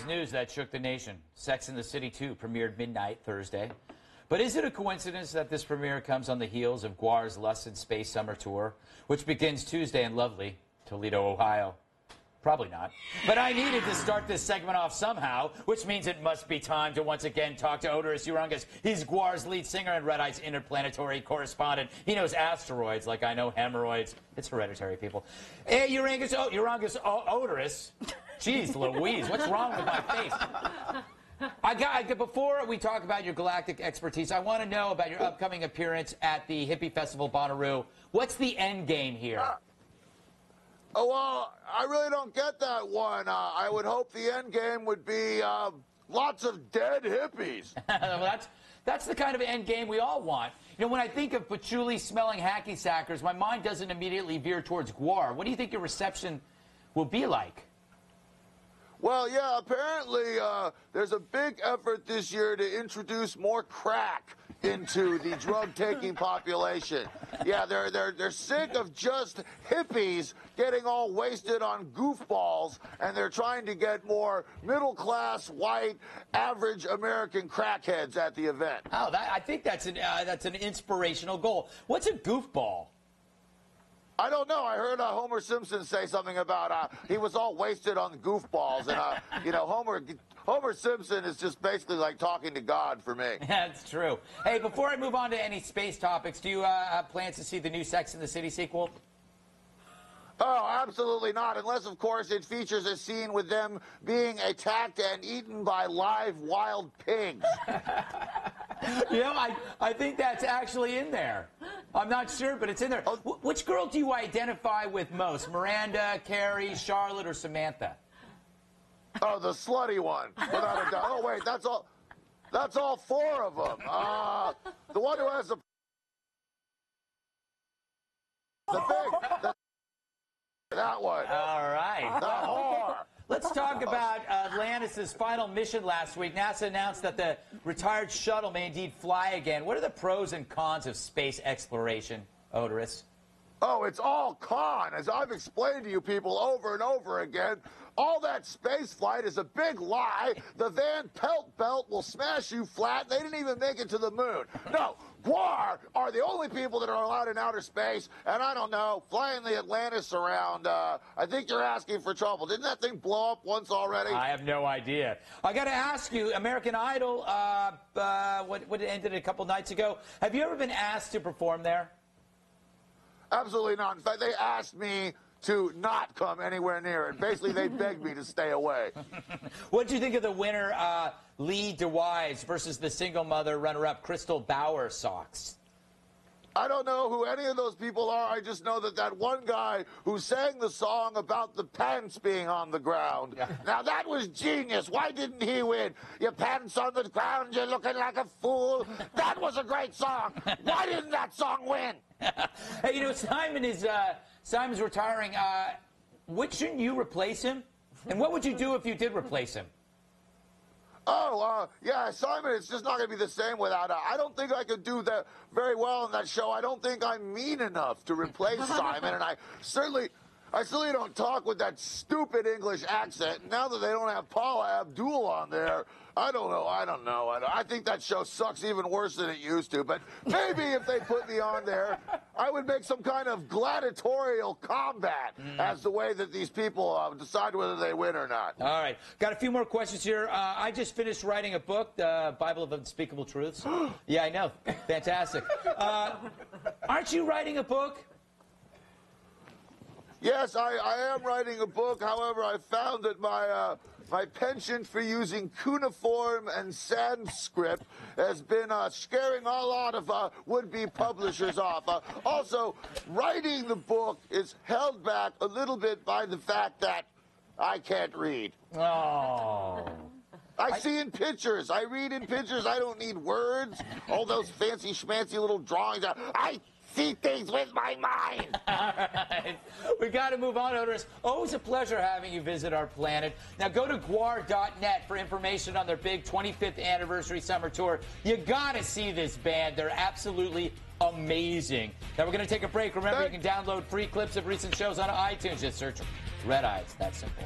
news that shook the nation. Sex and the City 2 premiered midnight Thursday. But is it a coincidence that this premiere comes on the heels of GWAR's Lust in Space Summer Tour, which begins Tuesday in lovely Toledo, Ohio? Probably not. But I needed to start this segment off somehow, which means it must be time to once again talk to Oderus Urungus. He's GWAR's lead singer and Red Eye's interplanetary correspondent. He knows asteroids like I know hemorrhoids. It's hereditary, people. Hey, Urungus, Oderus. Jeez Louise, what's wrong with my face? Before we talk about your galactic expertise, I want to know about your upcoming appearance at the Hippie Festival Bonnaroo. What's the end game here? Well, I really don't get that one. I would hope the end game would be lots of dead hippies. Well, that's the kind of end game we all want. You know, when I think of patchouli-smelling hacky sackers, my mind doesn't immediately veer towards GWAR. What do you think your reception will be like? Well, yeah, apparently there's a big effort this year to introduce more crack into the drug-taking population. Yeah, they're sick of just hippies getting all wasted on goofballs, and they're trying to get more middle-class, white, average American crackheads at the event. Oh, I think that's an inspirational goal. What's a goofball? I don't know. I heard Homer Simpson say something about he was all wasted on goofballs, and you know, Homer Simpson is just basically like talking to God for me. That's true. Hey, before I move on to any space topics, do you have plans to see the new Sex and the City sequel? Oh, absolutely not, unless, of course, it features a scene with them being attacked and eaten by live wild pigs. You know, I think that's actually in there. I'm not sure, but it's in there. Which girl do you identify with most? Miranda, Carrie, Charlotte, or Samantha? Oh, the slutty one, without a doubt. Oh, wait, that's all four of them. The one who has the big... That one. All right. The whore. Let's talk about Atlantis' final mission last week. NASA announced that the retired shuttle may indeed fly again. What are the pros and cons of space exploration, Oderus? Oh, it's all con. As I've explained to you people over and over again, all that space flight is a big lie. The Van Pelt belt will smash you flat. They didn't even make it to the moon. No, GWAR are the only people that are allowed in outer space, and I don't know, flying the Atlantis around, I think you're asking for trouble. Didn't that thing blow up once already? I have no idea. I got to ask you, American Idol, what ended a couple nights ago, have you ever been asked to perform there? Absolutely not. In fact, they asked me to not come anywhere near it. Basically, they begged me to stay away. What do you think of the winner, Lee DeWise, versus the single mother runner-up, Crystal Bauer Sox? I don't know who any of those people are. I just know that one guy who sang the song about the pants being on the ground. Yeah. Now, that was genius. Why didn't he win? Your pants on the ground, you're looking like a fool. That was a great song. Why didn't that song win? Hey, you know, Simon's retiring. Shouldn't you replace him? And what would you do if you did replace him? Oh, yeah, Simon, it's just not going to be the same without I don't think I could do that very well in that show. I don't think I'm mean enough to replace Simon, and I certainly don't talk with that stupid English accent. Now that they don't have Paula Abdul on there, I don't know. I think that show sucks even worse than it used to, but maybe if they put me on there, I would make some kind of gladiatorial combat as the way that these people decide whether they win or not. All right. Got a few more questions here. I just finished writing a book, The Bible of Unspeakable Truths. Yeah, I know. Fantastic. Aren't you writing a book? Yes, I am writing a book. However, I found that my penchant for using cuneiform and Sanskrit has been scaring a lot of would-be publishers off. Also, writing the book is held back a little bit by the fact that I can't read. Oh. I see in pictures. I read in pictures. I don't need words. All those fancy schmancy little drawings. I see things with my mind. All right. We got to move on, Oderus. Always a pleasure having you visit our planet. Now go to GWAR.net for information on their big 25th anniversary summer tour. You got to see this band. They're absolutely amazing. Now we're going to take a break. Remember, you can download free clips of recent shows on iTunes. Just search Red Eye. It's that simple.